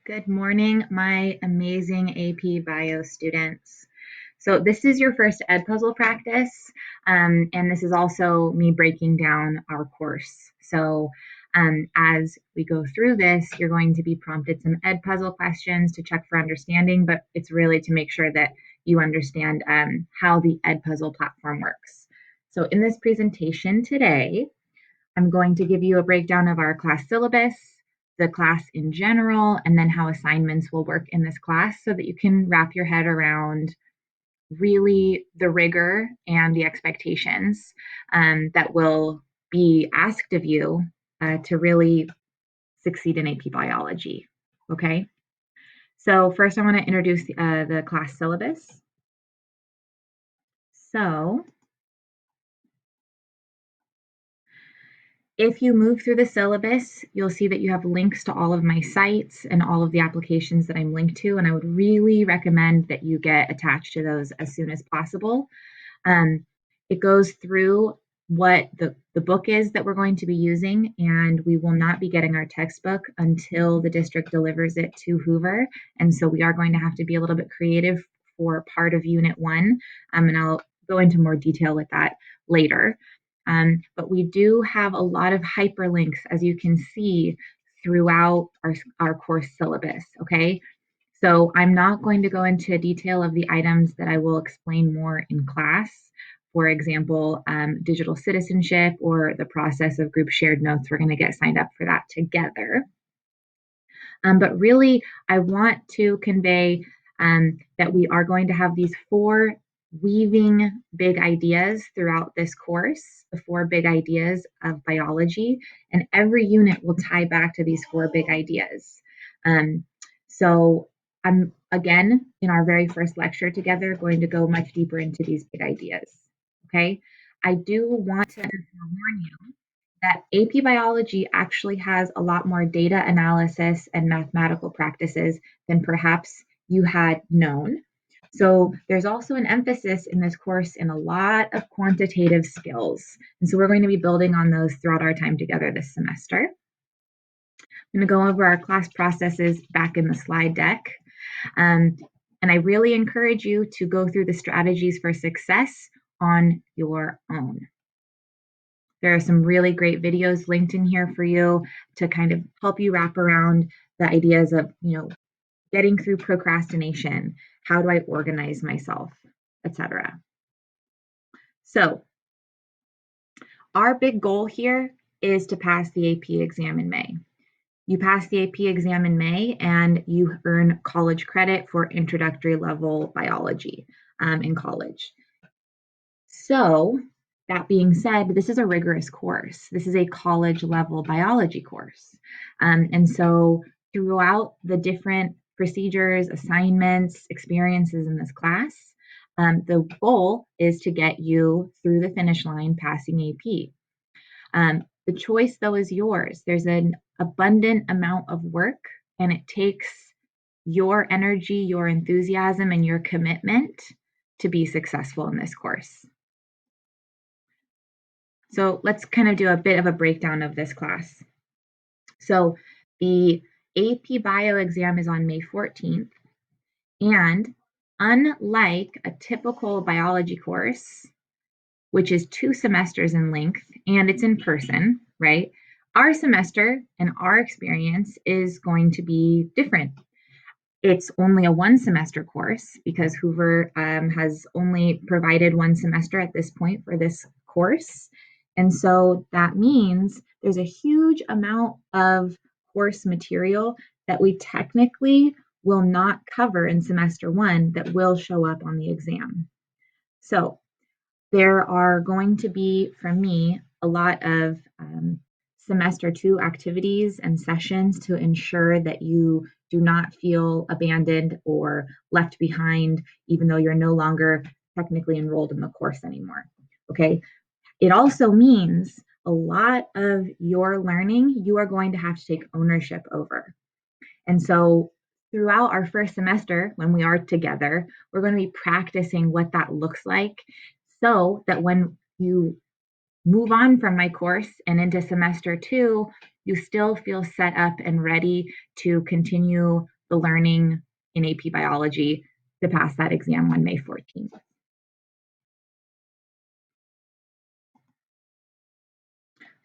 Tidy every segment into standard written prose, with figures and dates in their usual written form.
Good morning, my amazing AP Bio students. So this is your first Ed Puzzle practice, and this is also me breaking down our course. So as we go through this, you're going to be prompted some Ed Puzzle questions to check for understanding, but it's really to make sure that you understand how the Ed Puzzle platform works. So in this presentation today, I'm going to give you a breakdown of our class syllabus, the class in general, and then how assignments will work in this class so that you can wrap your head around really the rigor and the expectations that will be asked of you to really succeed in AP biology. Okay, so first I want to introduce the class syllabus. So if you move through the syllabus, you'll see that you have links to all of my sites and all of the applications that I'm linked to, and I would really recommend that you get attached to those as soon as possible. It goes through what the book is that we're going to be using, and we will not be getting our textbook until the district delivers it to Hoover. And so we are going to have to be a little bit creative for part of Unit 1, and I'll go into more detail with that later. But we do have a lot of hyperlinks, as you can see, throughout our course syllabus, okay? So I'm not going to go into detail of the items that I will explain more in class. For example, digital citizenship or the process of group shared notes. We're going to get signed up for that together. But really, I want to convey that we are going to have these four weaving big ideas throughout this course, the four big ideas of biology, and every unit will tie back to these four big ideas. So I'm, again, in our very first lecture together, going to go much deeper into these big ideas. Okay, I do want to warn you that AP Biology actually has a lot more data analysis and mathematical practices than perhaps you had known. So there's also an emphasis in this course in a lot of quantitative skills. And so we're going to be building on those throughout our time together this semester. I'm going to go over our class processes back in the slide deck. And I really encourage you to go through the strategies for success on your own. There are some really great videos linked in here for you to kind of help you wrap around the ideas of, getting through procrastination. How do I organize myself, etc. So our big goal here is to pass the AP exam in May. You pass the AP exam in May and you earn college credit for introductory level biology in college. So that being said, this is a rigorous course. This is a college level biology course. And so throughout the different procedures, assignments, experiences in this class, the goal is to get you through the finish line passing AP. The choice, though, is yours. There's an abundant amount of work, and it takes your energy, your enthusiasm, and your commitment to be successful in this course. So let's kind of do a bit of a breakdown of this class. So the AP Bio exam is on May 14th, and unlike a typical biology course, which is 2 semesters in length and it's in person, right? Our semester and our experience is going to be different. It's only a 1 semester course because Hoover has only provided 1 semester at this point for this course. And so that means there's a huge amount of course material that we technically will not cover in semester 1 that will show up on the exam. So there are going to be, from me, a lot of semester 2 activities and sessions to ensure that you do not feel abandoned or left behind, even though you're no longer technically enrolled in the course anymore. Okay. It also means a lot of your learning you are going to have to take ownership over. And so throughout our first semester, when we are together, we're going to be practicing what that looks like so that when you move on from my course and into semester 2, you still feel set up and ready to continue the learning in AP biology to pass that exam on May 14th.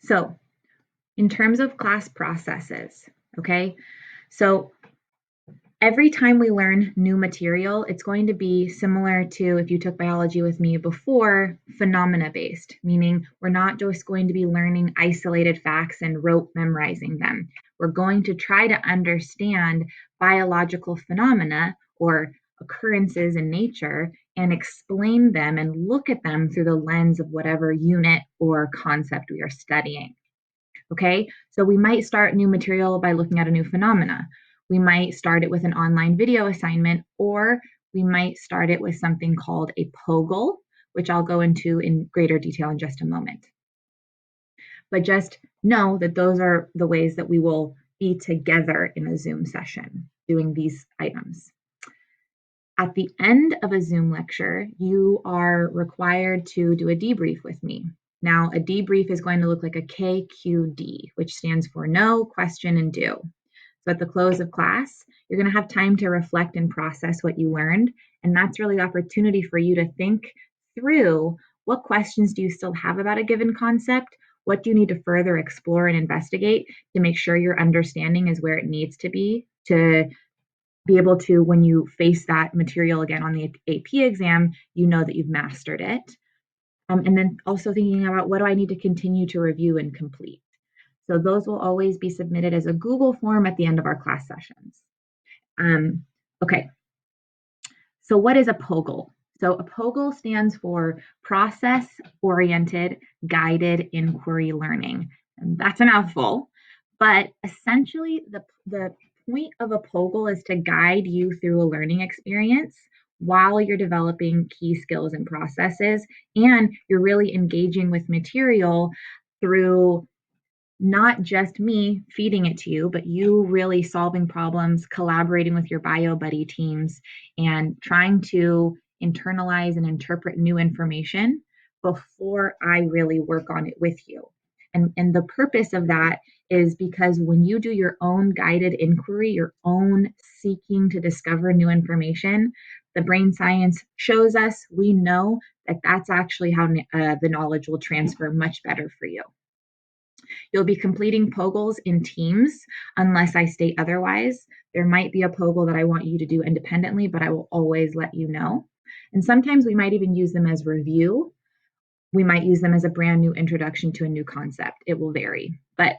So, in terms of class processes, okay, so every time we learn new material, it's going to be similar to if you took biology with me before, phenomena based, meaning we're not just going to be learning isolated facts and rote memorizing them. We're going to try to understand biological phenomena or occurrences in nature and explain them and look at them through the lens of whatever unit or concept we are studying. Okay, so we might start new material by looking at a new phenomena. We might start it with an online video assignment, or we might start it with something called a POGL, which I'll go into in greater detail in just a moment. But just know that those are the ways that we will be together in a Zoom session doing these items. At the end of a Zoom lecture, you are required to do a debrief with me. Now, a debrief is going to look like a KQD, which stands for know, question, and do. So at the close of class, you're going to have time to reflect and process what you learned. And that's really the opportunity for you to think through what questions do you still have about a given concept? What do you need to further explore and investigate to make sure your understanding is where it needs to be able to, when you face that material again on the AP exam, you know that you've mastered it. And then also thinking about what do I need to continue to review and complete. So those will always be submitted as a Google form at the end of our class sessions. Okay, so what is a POGL? So a POGL stands for Process-Oriented Guided Inquiry Learning. And that's a mouthful, but essentially the point of a POGL is to guide you through a learning experience while you're developing key skills and processes, and you're really engaging with material through not just me feeding it to you, but you really solving problems, collaborating with your bio buddy teams, and trying to internalize and interpret new information before I really work on it with you. And the purpose of that is because when you do your own guided inquiry, your own seeking to discover new information, the brain science shows us, we know that that's actually how the knowledge will transfer much better for you. You'll be completing POGLs in teams unless I state otherwise. There might be a POGL that I want you to do independently, but I will always let you know. And sometimes we might even use them as review. We might use them as a brand new introduction to a new concept. It will vary. But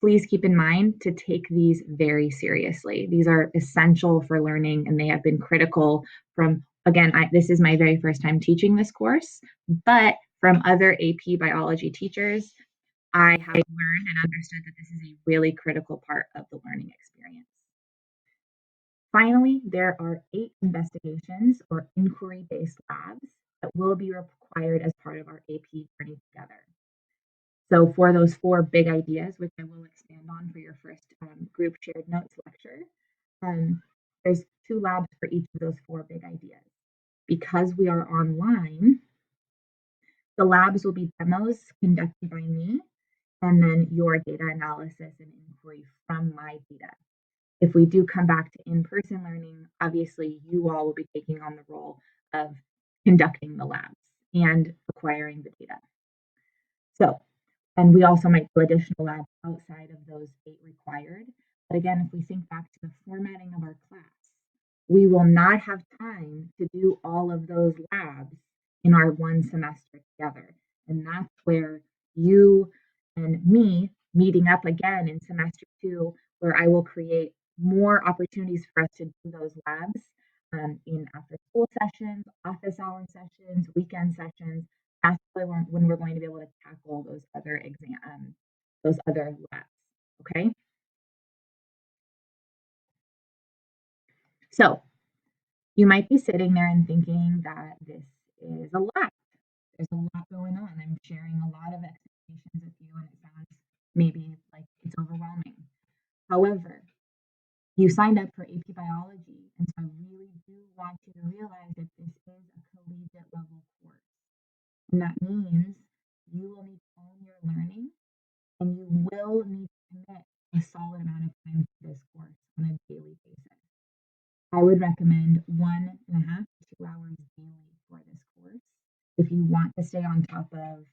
please keep in mind to take these very seriously. These are essential for learning, and they have been critical from, again, this is my very first time teaching this course, but from other AP biology teachers, I have learned and understood that this is a really critical part of the learning experience. Finally, there are 8 investigations or inquiry-based labs that will be required as part of our AP journey together. So for those 4 big ideas, which I will expand on for your first group shared notes lecture, there's 2 labs for each of those 4 big ideas. Because we are online, the labs will be demos conducted by me and then your data analysis and inquiry from my data. If we do come back to in-person learning, obviously you all will be taking on the role of conducting the labs and acquiring the data. So, and we also might do additional labs outside of those 8 required. But again, if we think back to the formatting of our class, we will not have time to do all of those labs in our one semester together. And that's where you and me meeting up again in semester 2, where I will create more opportunities for us to do those labs in after school sessions, office hour sessions, weekend sessions. That's when we're going to be able to tackle those other labs. Okay. So you might be sitting there and thinking that this is a lot. There's a lot going on. I'm sharing a lot of expectations with you, and it sounds maybe like it's overwhelming. However, you signed up for AP Biology, and so I really do want you to realize that this is a collegiate level course. And that means you will need to own your learning, and you will need to commit a solid amount of time to this course on a daily basis. I would recommend 1.5 to 2 hours daily for this course if you want to stay on top of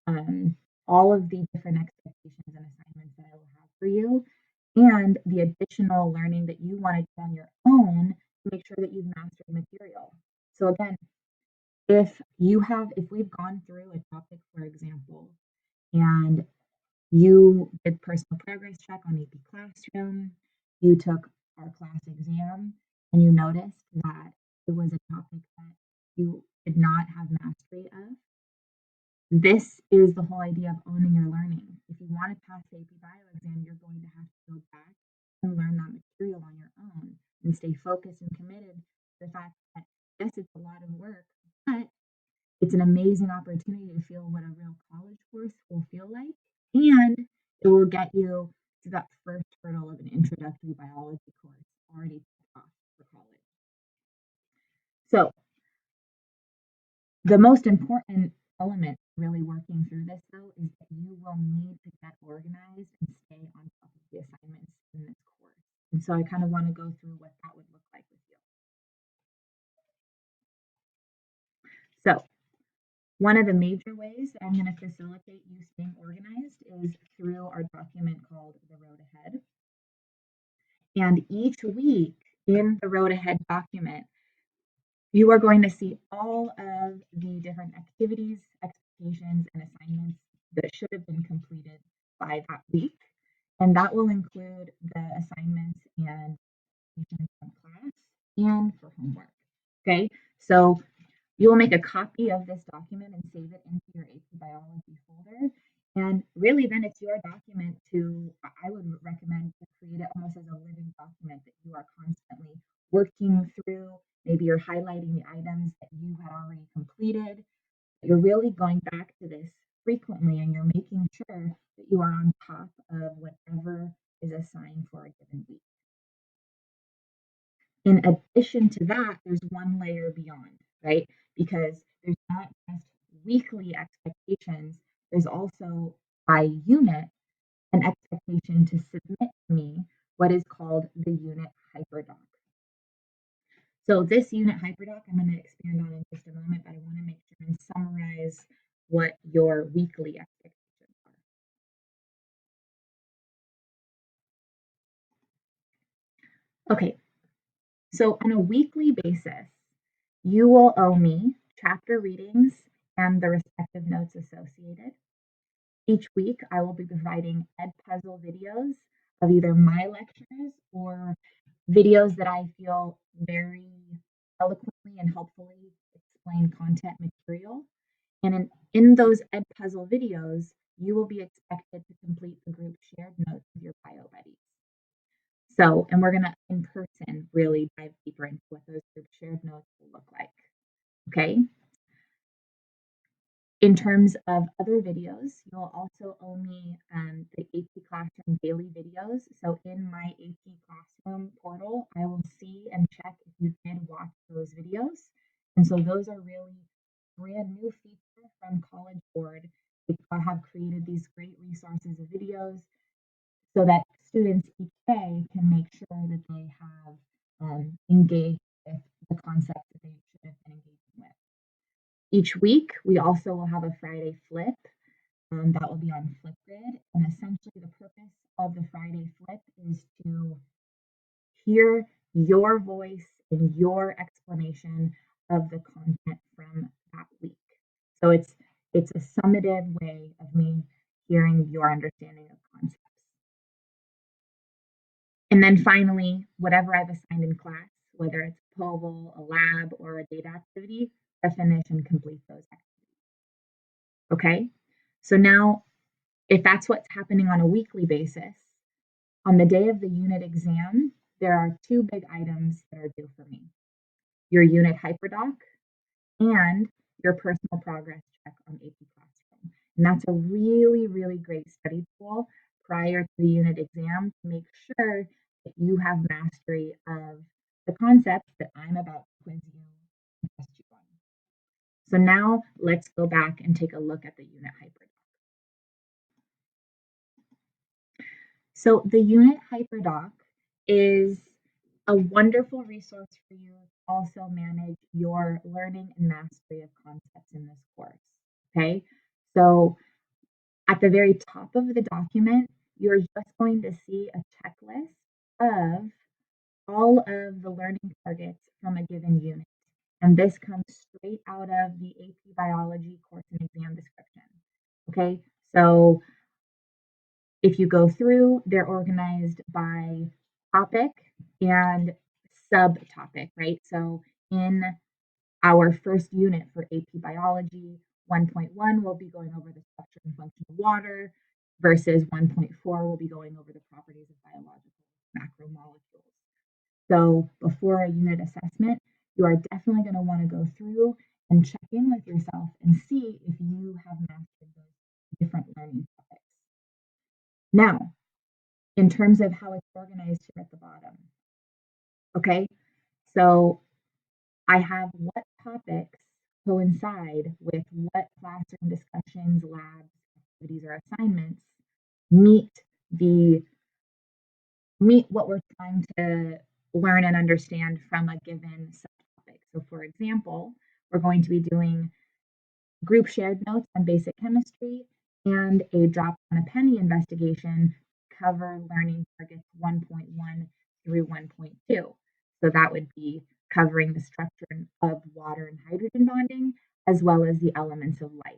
um, all of the different expectations and assignments that I will have for you, and the additional learning that you want to do on your own to make sure that you've mastered material. So again, if we've gone through a topic, for example, and you did personal progress check on AP Classroom, you took our class exam, and you noticed that it was a topic that you did not have mastery of. This is the whole idea of owning your learning. If you want to pass the AP Bio exam, you're going to have to go back and learn that material on your own and stay focused and committed to the fact that yes, it's a lot of work, but it's an amazing opportunity to feel what a real college course will feel like, and it will get you to that first hurdle of an introductory biology course already ticked off for college. So the most important element really working through this though is that you will need to get organized and stay on top of the assignments in this course. And so I kind of want to go through what that would look like with you. So one of the major ways that I'm going to facilitate you staying organized is through our document called The Road Ahead. And each week in the Road Ahead document, you are going to see all of the different activities, expectations, and assignments that should have been completed by that week. And that will include the assignments and from class and for homework. Okay, so you will make a copy of this document and save it into your AP Biology folder. And really, then it's your document I would recommend to create it almost as a living document that you are constantly working through. Maybe you're highlighting the items that you had already completed. You're really going back to this frequently and you're making sure that you are on top of whatever is assigned for a given week. In addition to that, there's one layer beyond, right? Because there's not just weekly expectations, there's also by unit an expectation to submit to me what is called the unit hyperdoc. So this unit hyperdoc, I'm going to expand on in just a moment, but I want to make sure and summarize what your weekly expectations are. Okay, so on a weekly basis, you will owe me chapter readings and the respective notes associated. Each week, I will be providing Edpuzzle videos of either my lectures or videos that I feel very eloquently and helpfully explain content material. And in those Edpuzzle videos, you will be expected to complete the group shared notes with your bio buddies. So, and we're going to in person really dive deeper into what those group shared notes will look like. Okay. In terms of other videos, you'll also owe me the AP Classroom daily videos. So in my AP Classroom portal, I will see and check if you did watch those videos. And so those are really brand new feature from College Board. I have created these great resources of videos so that students each day can make sure that they have engaged with the concepts that they should have been engaging with. Each week, we also will have a Friday flip that will be on Flipgrid. And essentially, the purpose of the Friday flip is to hear your voice and your explanation of the content from that week. So it's a summative way of me hearing your understanding of concepts. And then finally, whatever I've assigned in class, whether it's a POVL, a lab, or a data activity, to finish and complete those activities. Okay, so now if that's what's happening on a weekly basis, on the day of the unit exam, there are two big items that are due for me: your unit hyperdoc and your personal progress check on AP Classroom. And that's a really, really great study tool prior to the unit exam to make sure that you have mastery of the concepts that I'm about to quiz you and test you on. So now let's go back and take a look at the unit hyperdoc. So the unit hyperdoc is a wonderful resource for you to also manage your learning and mastery of concepts in this course. Okay, so at the very top of the document, you're just going to see a checklist of all of the learning targets from a given unit. And this comes straight out of the AP Biology course and exam description. Okay, so if you go through, they're organized by topic and subtopic, right? So in our first unit for AP Biology, 1.1 will be going over the structure and function of water, versus 1.4 will be going over the properties of biological macromolecules. So before a unit assessment, you are definitely going to want to go through and check in with yourself and see if you have mastered those different learning topics. Now, in terms of how it's organized here at the bottom, okay, so I have what topics coincide with what classroom discussions, labs, activities, or assignments meet the meet what we're trying to learn and understand from a given subtopic. So for example, we're going to be doing group shared notes on basic chemistry and a drop on a penny investigation cover learning targets 1.1 through 1.2. So that would be covering the structure of water and hydrogen bonding, as well as the elements of life.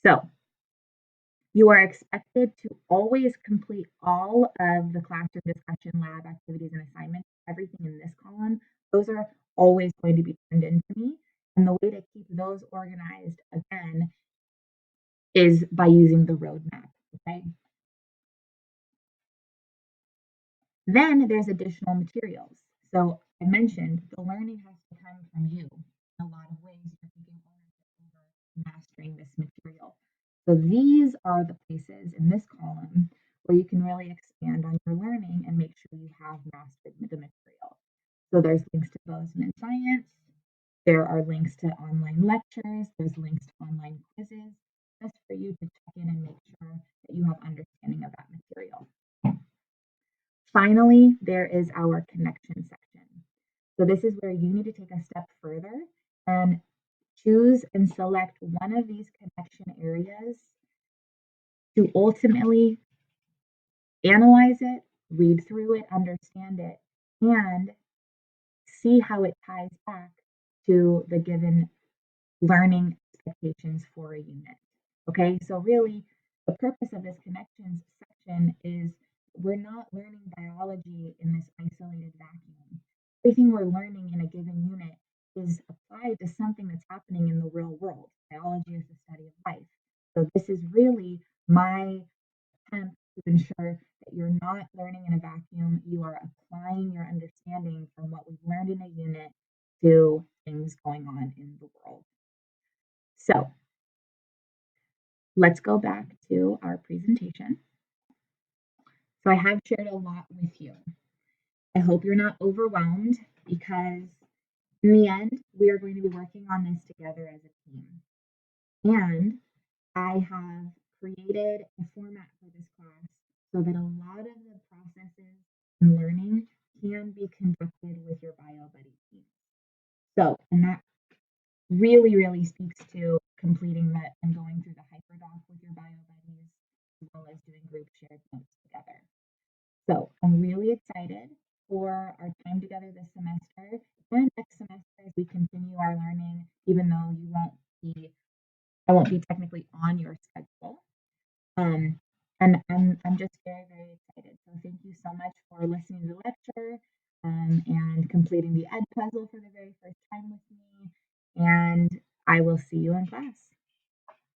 So you are expected to always complete all of the classroom discussion, lab activities, and assignments, everything in this column. Those are always going to be turned into me. And the way to keep those organized, again, is by using the roadmap, okay? Then there's additional materials. So I mentioned the learning has to come from you. In a lot of ways, you're taking ownership over mastering this material. So these are the places in this column where you can really expand on your learning and make sure you have mastered the material. So there's links to Bozeman and Science. There are links to online lectures. There's links to online quizzes, just for you to check in and make sure that you have understanding of that material. Finally, there is our connection section. So this is where you need to take a step further and choose and select one of these connection areas to ultimately analyze it, read through it, understand it, and see how it ties back to the given learning expectations for a unit. Okay, so really the purpose of this connections section is we're not learning biology in this isolated vacuum. Everything we're learning in a given unit is applied to something that's happening in the real world. Biology is the study of life. So this is really my attempt to ensure that you're not learning in a vacuum. You are applying your understanding from what we've learned in a unit to things going on in the world. So let's go back to our presentation. So I have shared a lot with you. I hope you're not overwhelmed, because in the end, we are going to be working on this together as a team. And I have created a format for this class so that a lot of the processes and learning can be conducted with your BioBuddy team. So, and that really speaks to completing that and going through the hyperdoc with your BioBuddies, as well as doing group shared notes together. So I'm really excited for our time together this semester and next semester as we continue our learning, even though I won't be technically on your schedule. And I'm just very excited. So thank you so much for listening to the lecture, and completing the ed puzzle for the very first time with me. And I will see you in class.